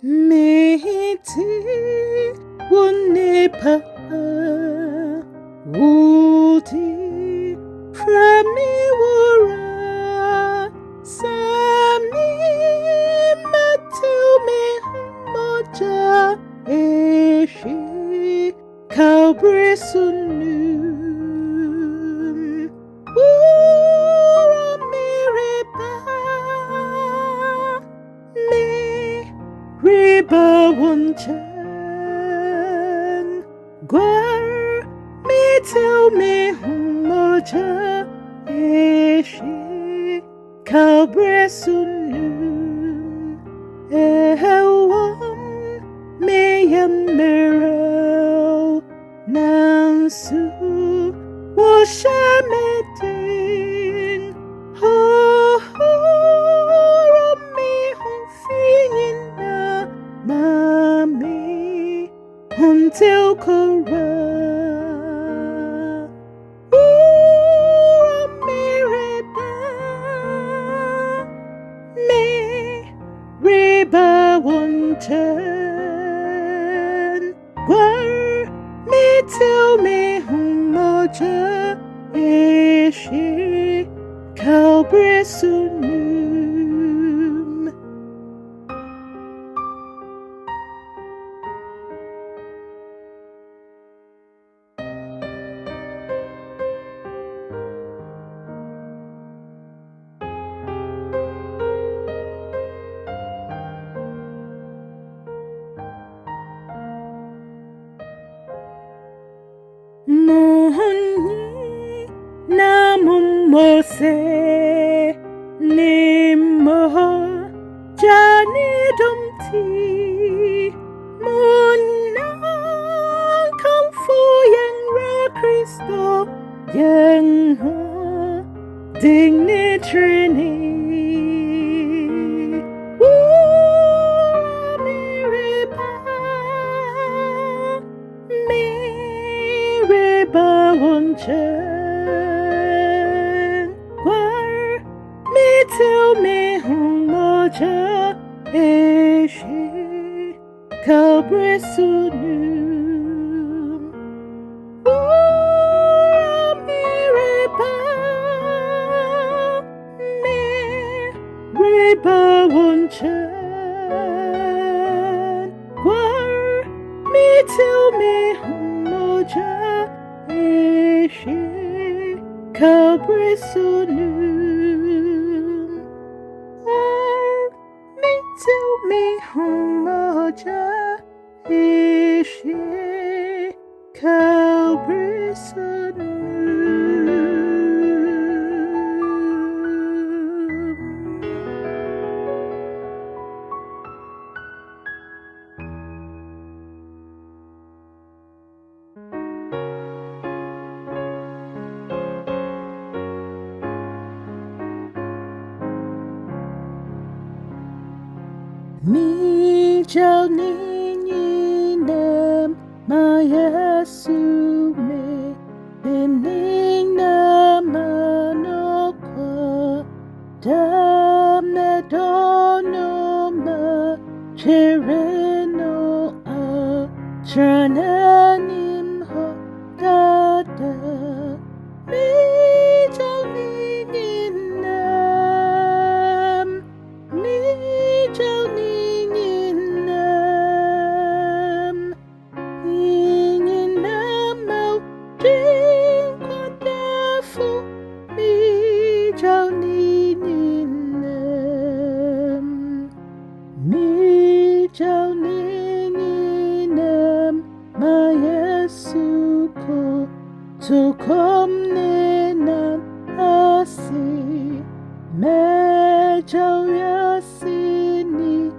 Meti wunipa wuti frami wura sami matu me moja eshi kabresunum wura miriba me riba wunchen gwar me til me moja eshi kabresunum ehewam me yamero nansu washamedin ho ho me hunfina mami until kora Reba wonten gwar me til me humoja eshi kalbresunum Mohoni namum mose nimo jani dumti munna kamfu yang ra Kristo yang ho dignitrini wonchen gwar me til me humoja eshi kabresunum me reba wonchen gwar me til me humoja eshi kabresunum me til me humoja eshi Mi jal ninam mayasume ninam manokwa dame donoma chereno a chananim ho dada mi jal ninam mi jal Tukomnenan asi Mejau yasini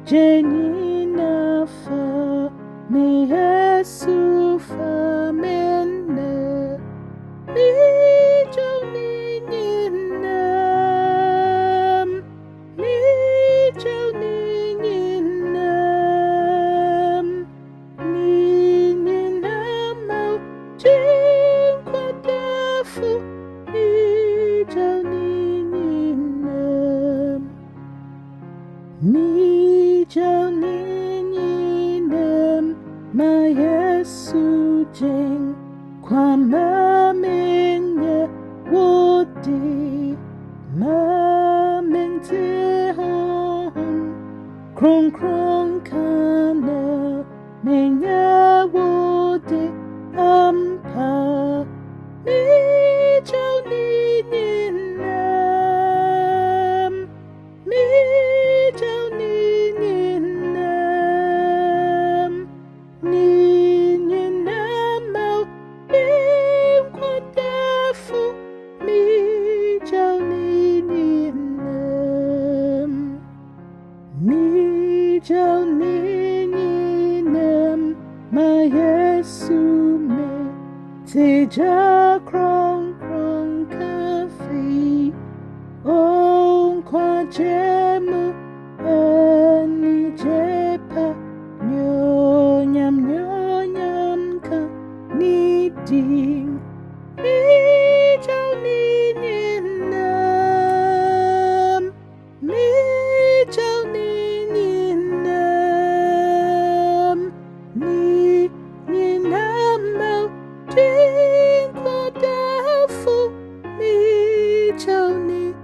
Jenina fa Mi Yesu fa menne Mijau nininam Mijau nininam Nininam au Jinkwadafu Mijau nininam Mi 저 니니는 마 예수 쟁 과마맹에 워디 마맹지한 크롱크롱 카나 맹야 워디 암파 미저 니니는 미저 니니는 니니는 마우 임과다fu 미저 니니는 미저 니니는 마 예수메 제자 크롱크롱 카피 온 과제무 아니 제파 뇨냠뇨냠카 니딩 미저니니남 미저니니남 니니남마우 딩과다fu 미저니니남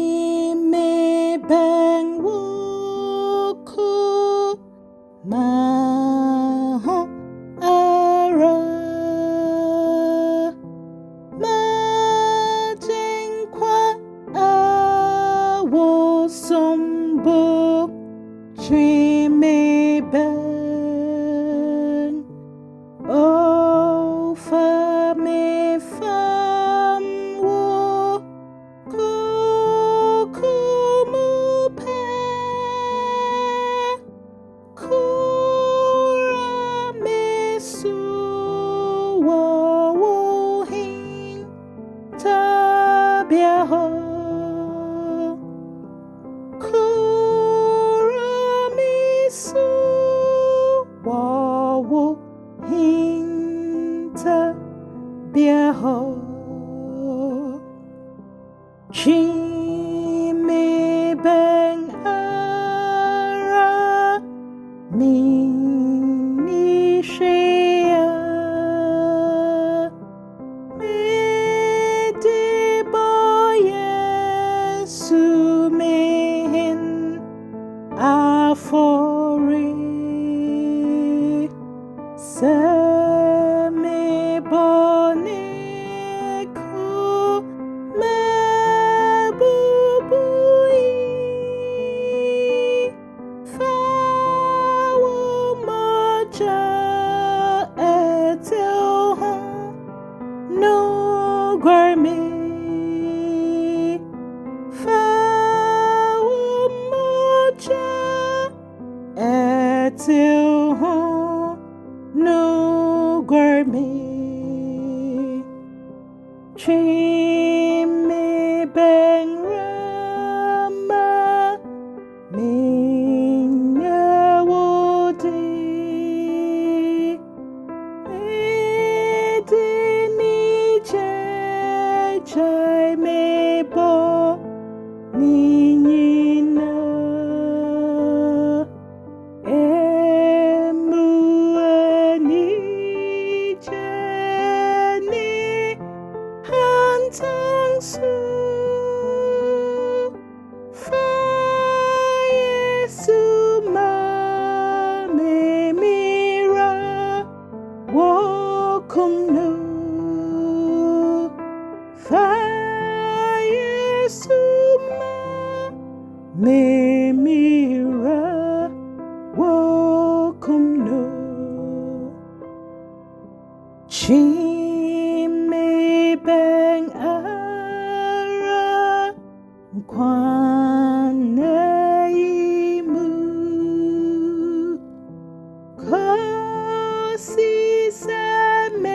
Chime bang wuku maho ara majenkwa awo sombo chime bang o fa me fam wo Kukumupe Kuramesu Wawohin Tabiaho Kuramesu Wawohin Tabiaho Chime bang ara minishia mediboye sumehin afori semeboniku mebubui fawomaja etilhon no gwarmi fawomaja etilhon no gwarmi Chime bang rama minya wodi edini jai mebo ninyina emu eni jeni Hantangsu Fayesu Mamemira Wokumnu Fayesu Mamemira Wokumnu Chime bang ara kwaneimu kosi samedu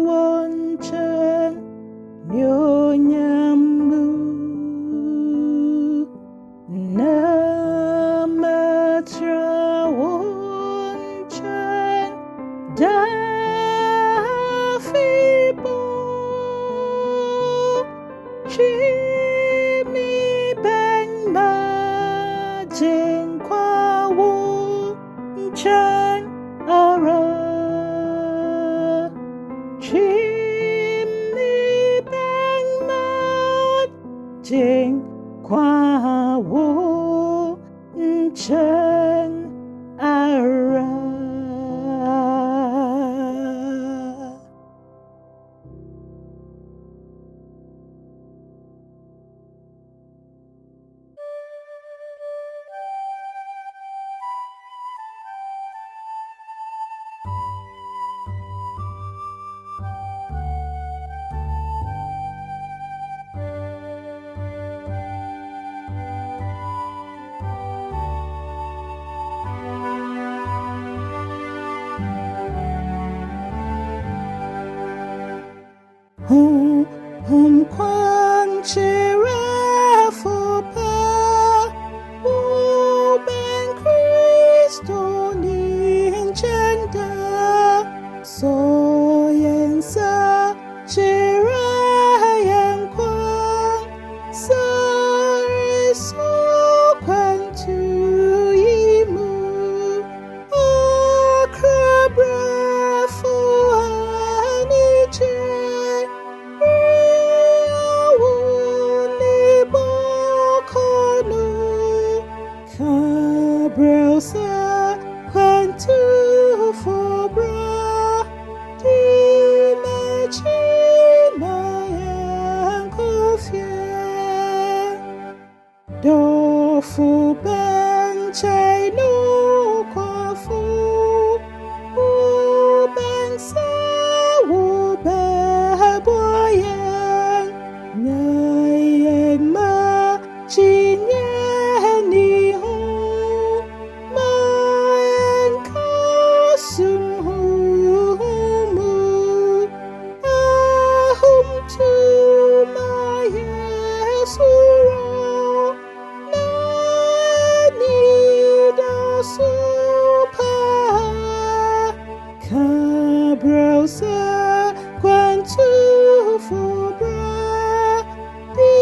wonchen nyonyamu ที่มีแบ่งมาจริงความวุฉันอะไรที่มีแบ่งมาจริงความวุฉันอะไรความเชื่อฟูปาผู้เป็นคริสโตนินจันดาโซยันซาเชื่อยังความสริสุขวันทุยิมูโอคราบราฟูอานิเจBrowser when to for bra di machina yang kofie do fu ben chai no kwa fu u ben sa u be boy yang ngai yang ma chi ni ho Browser quan tu for bra di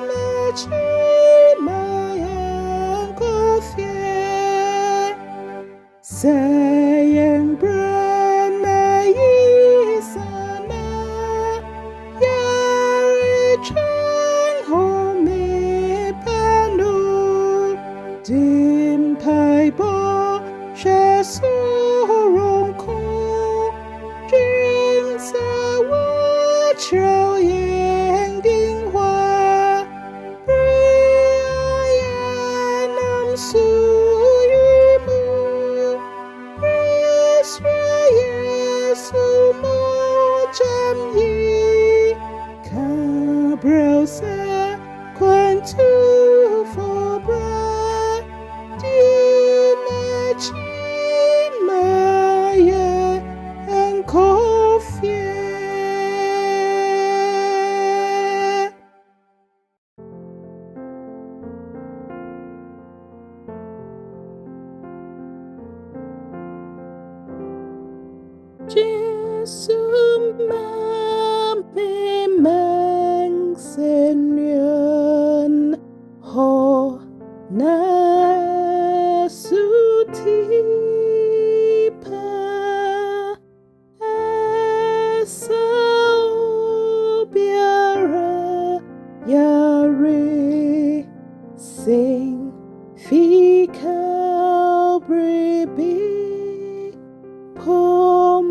machina yang kofie sayang brand mai sana yari chang home panu dim pai bo shesu rong ko Trao yang ding hoa Priya nam su yu mu Priya su mo cham yi Ka brao sa quan tu for bra Di ma chi ma ya and coffee Jesu memang senian ho na sutipa esau biara yare sing fi Calvary pom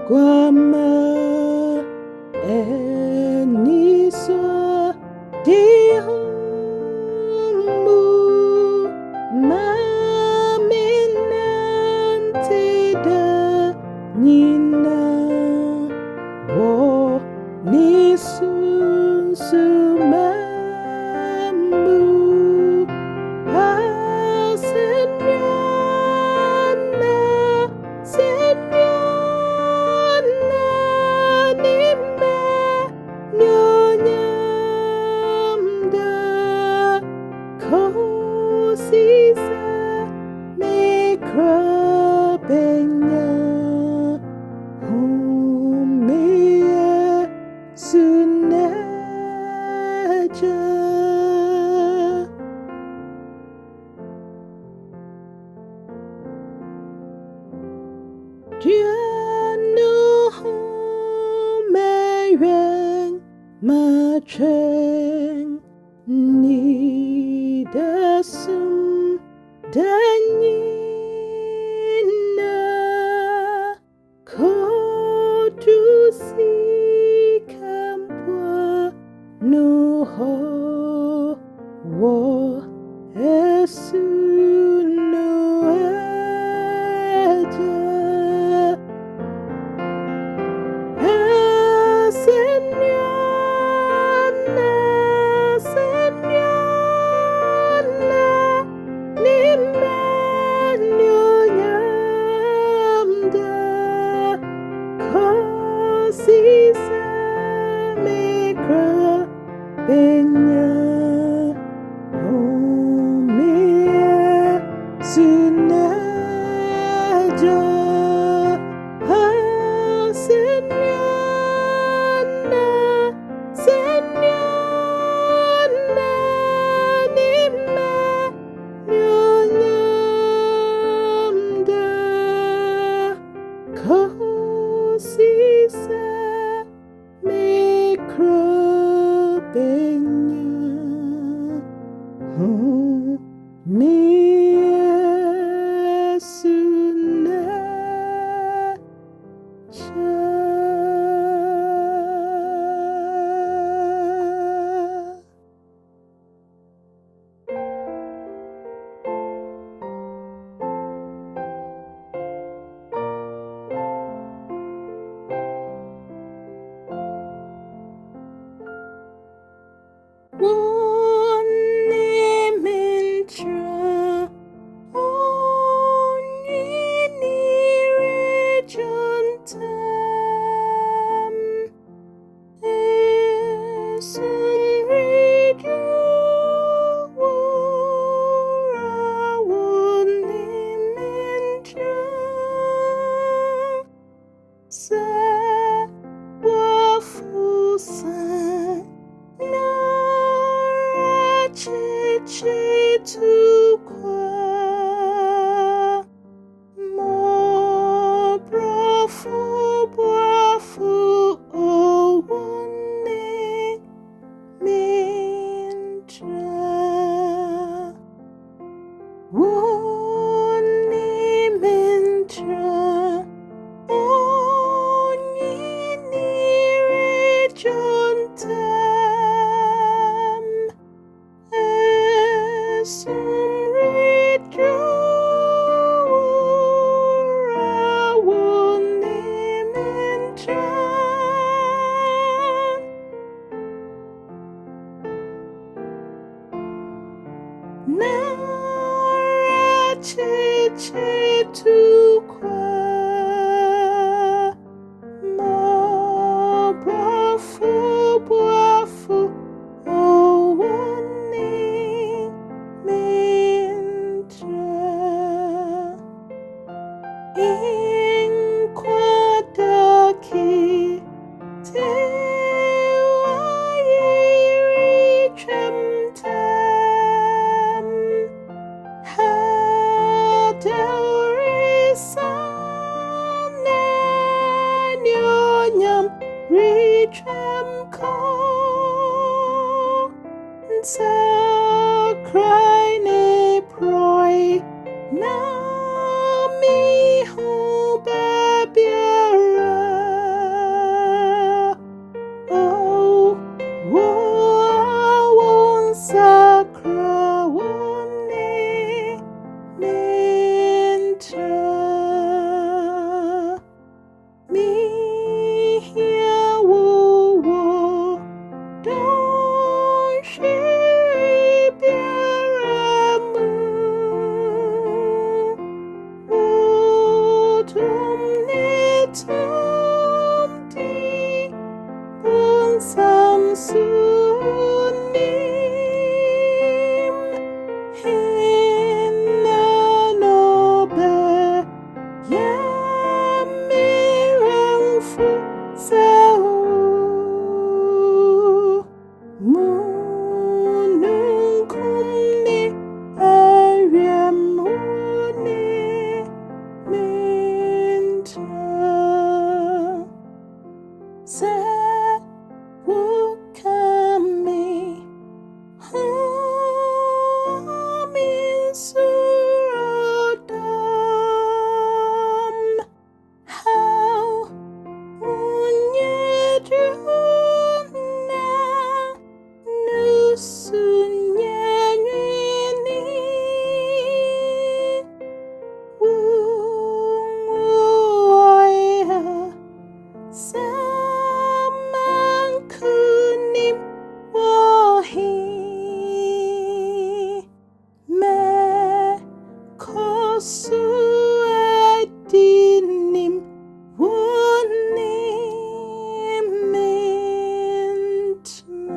Guama Eniso Dihumbu Maminantida Nina Wo Nisun Sumambu Senyana Nime Nyonyamda Kosisa Mekrabenya Humeye Suneja Dianu Meyren Macheng Nidasum Danyina Kotusi Kampwa Nuho Wo Esu 무슨 예인이 우아야 사만크님 워히 매 코스에 띠님 원님 멘트마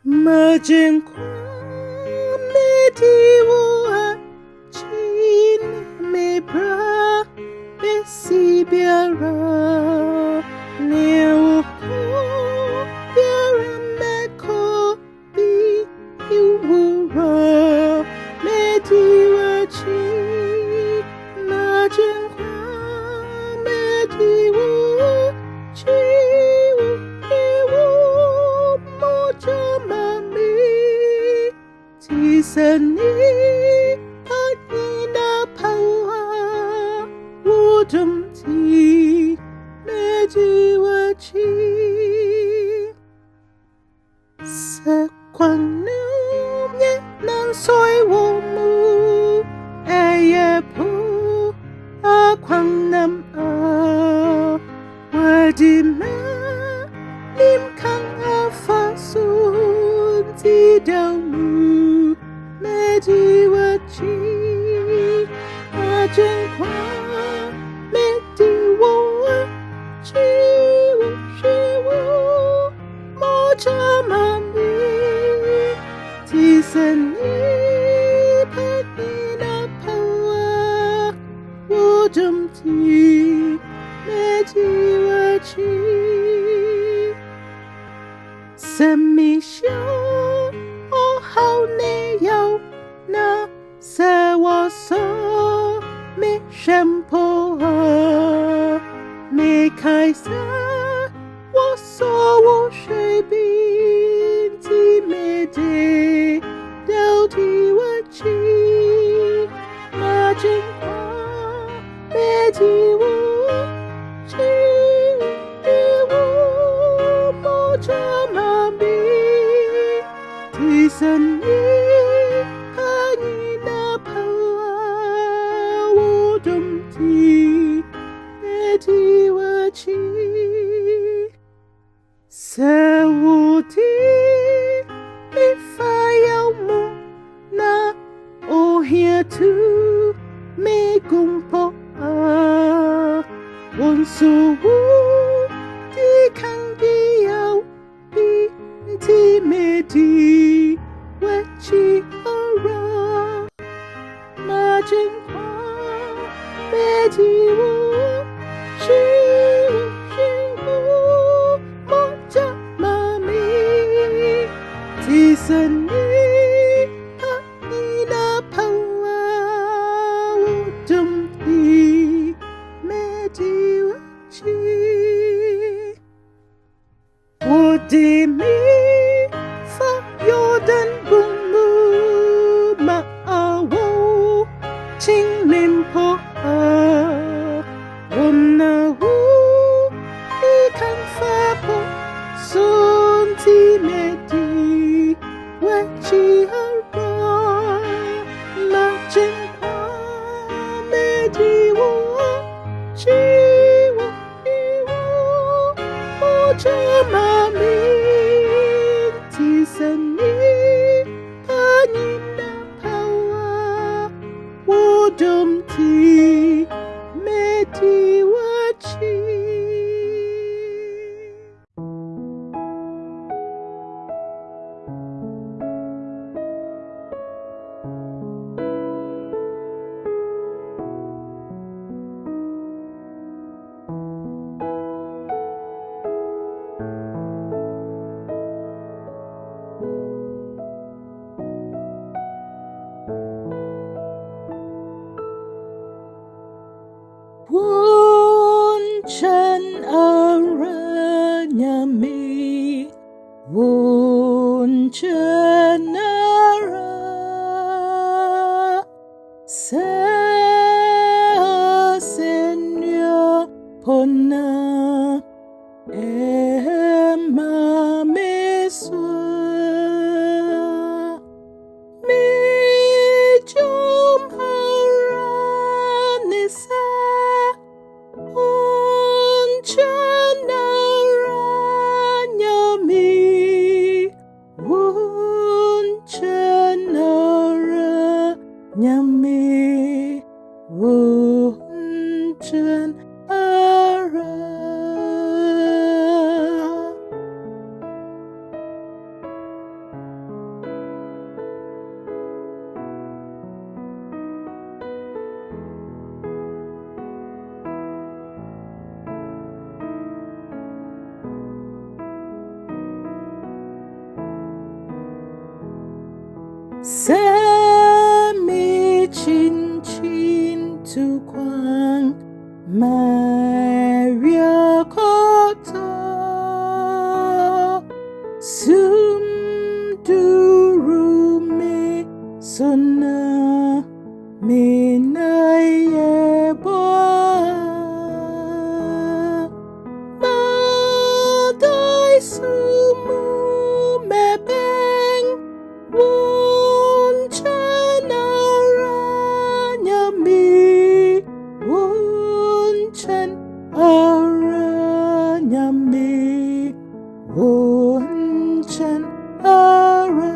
맞은 꿈에 디워하 진음의 브라 베시비아라 네오코 벼람메코 비우라 메디와치 맞은 꿈에 디워 지우 이워 모자마미 지선이 아니나 파와 오점지 매지와치 색광능에 난 소이워무 에예부 아광남아 와디마 님캉아파순 지다무 매지와치 아쟁과 매디워 지우 시우 모자마미 지선이 바니나 파와 오점지 매지와치 Submission, oh how near na sewaso me shampoo me kaisa waso wo shabin ti me de doughty wachi majin me di wo chi wo moja 지선이 아니나 파와 오점지 내지와치 세우디 미파야무 나 오히야투 미공포아 원수우 디캉디야우 빈티메디 외치어라 맞은과 매지워 시우 시우 모자마미 지선이 아니나 파와 오점디 매지워치 오디미 파요던 붕무 마아워 칭림포아 원나우 이칸파포 손티메디 외치하라 맞은과 메디워 지워 이워 오자마미 지선이 아니나 파와 오점지 메디와치 Nyame wonchen ara. Semi chin chin tu kwang Maria Koto Sum duru me sona me naye boa Madai sumu me beng Wonchen ara nyami Wonchen ara nyami Wonchen ara.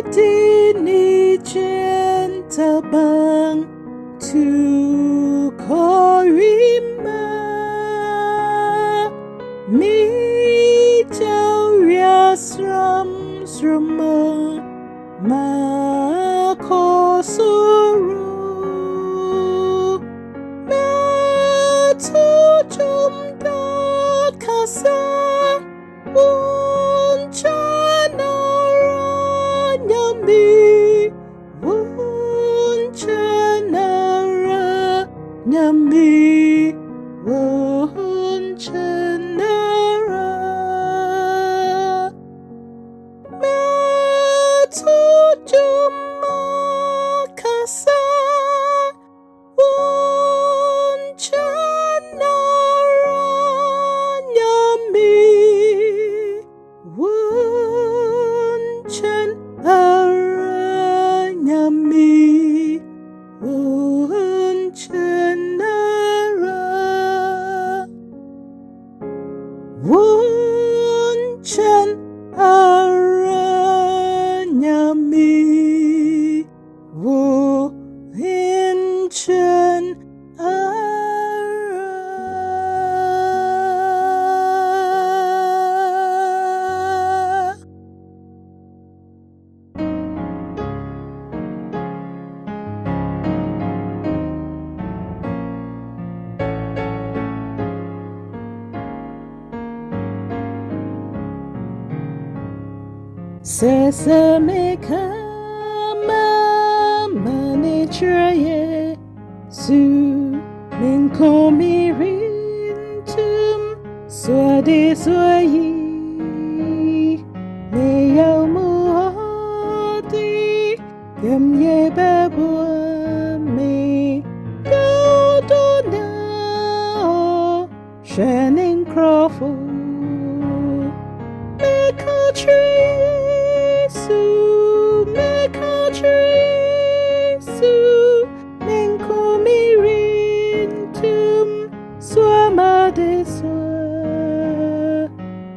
Midini jentabang tu korima mi jauria sram srama ma kosuru ma tu jumda kasa Wonchen ara nyami Wonchen ara nyami Wonchen ara Metu jumma kasa Wonchen ara nyami Wonchen ara nyami Wonchen ara Wonchen ara nyami Wonchen ara. Sesame kama manitraye su minkomi rintum swade swayi neyau muhati yamye babua me dodona shining crawford make a tree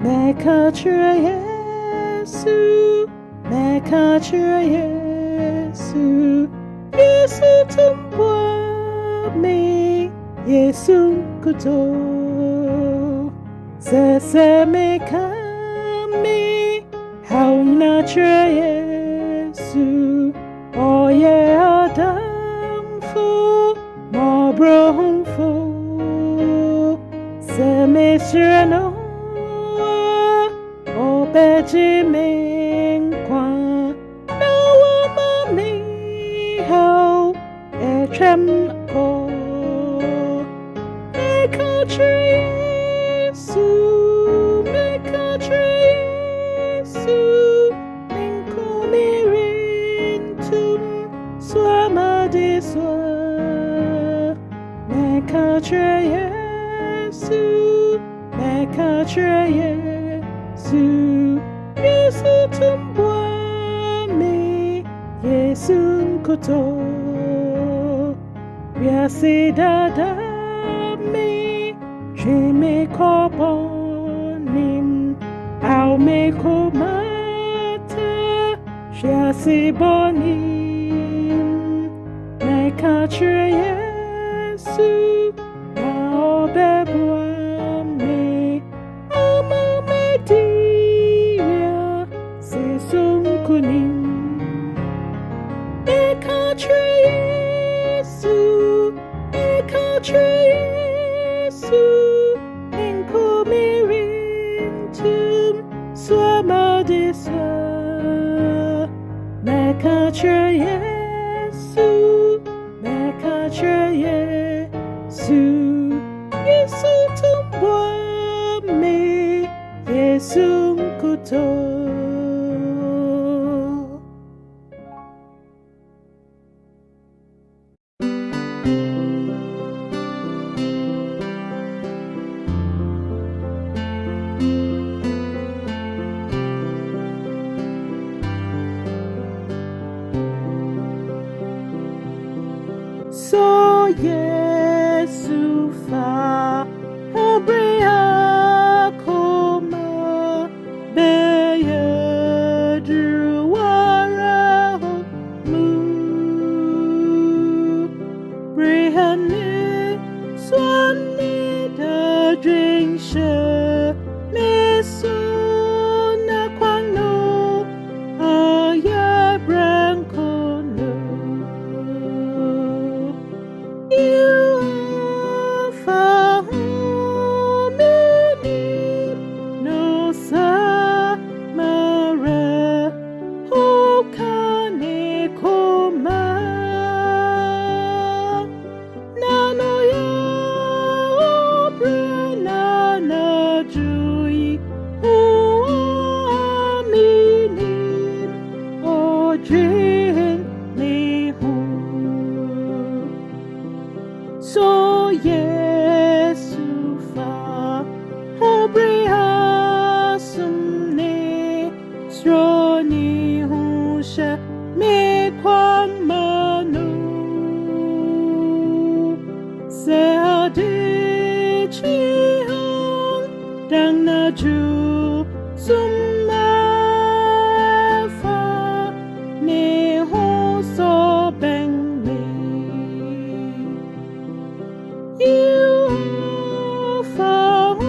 Mekachira Yesu, Mekachira Yesu, Yesu tumbwa me, Yesu kuto, Sese mekami, Haunachira Yesu, Oye Adamfu, Mabrohumfu, Semesrano. Benjamin Kwan, no mommy, how a tram go. Make a tree, so make a tree, so Minko Mirin Tum, Swama de Swa, make a tree, so make 내가 주 예수 예수 tumbuami 예수 kuto biasi dadami jeme koponim au me komata biasi bonim 내가 주 예수 나 bebuami amame diria sesung kuning 내가 주 예수 내가 주 예수 engkumirintum suamadisa 내가 주 예수 내가 주 예수 예수 tumbuami 예수 kuto So Yesu fa Appiah-Kubi beye druwara mu brihani swani da dringshe mesuna kwano aya brankono You found me no samara hokane koma nano ya brana na jui amini o jing ni hu So Yesu fa Appiah sumne stroni husha me kwang manu se ade chi hong dang na ju summa fa ne ho so beng You found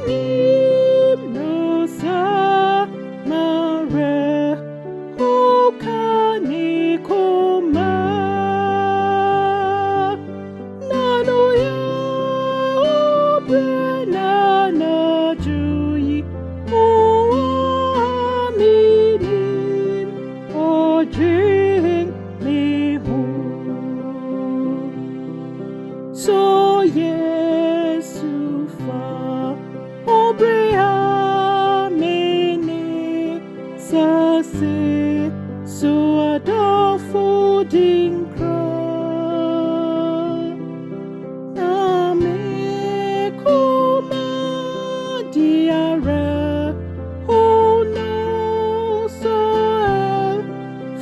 me no samara hokane koma nano ya brana na jui o aminim o jing me So Yesu fa Appiah mene sase so adolfo dinkra Name koma diara oh no so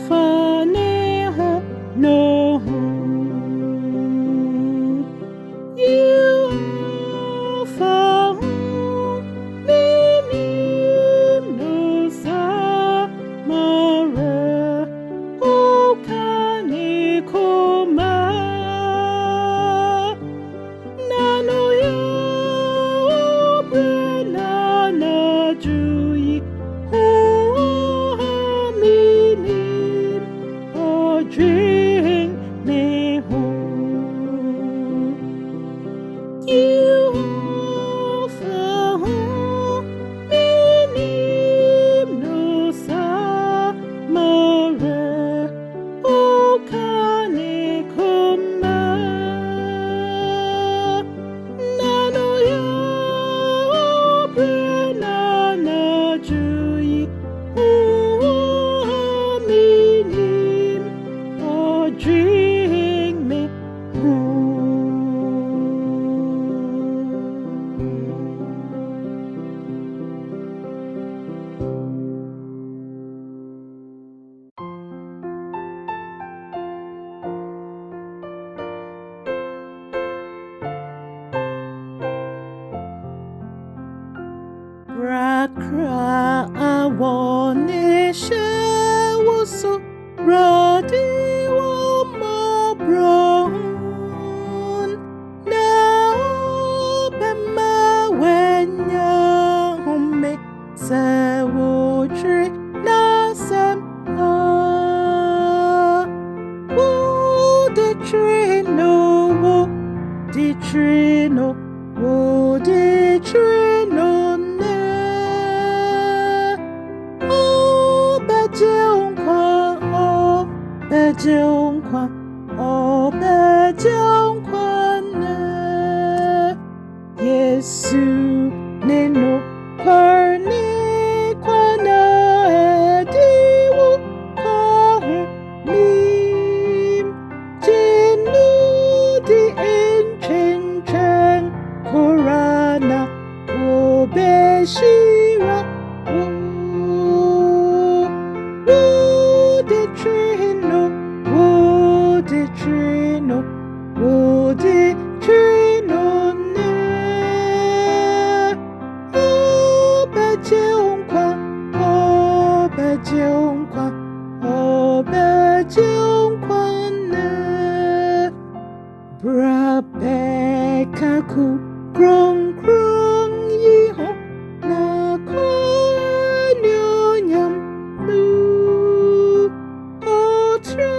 fane ho no You found me no samara hokane koma nano ya brana na jui ho aminim o jing me ho You found me no samara hokane koma nano ya brana na jui ho aminim o jing me home. Accra, I want to share what's so ready, my brown. Now, Bema, when you're me, say, would you not some? Oh, the train, no, the train, no, oh, the train, no. Yesu neno kwane kwana ediwo kahu mim jenu di enchenchen korana obeshira de trino Appiah-Kubi krong krong yiho na kanyonyam mu otra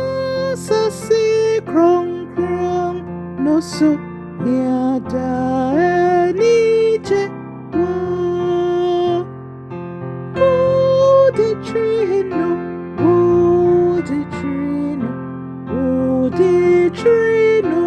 sasi krong krong no so niada ni je wo de trino de trino de trino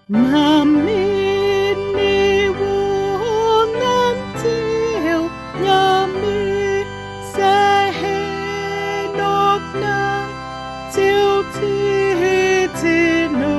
Mami ni wonantil nyami sehenok na til titino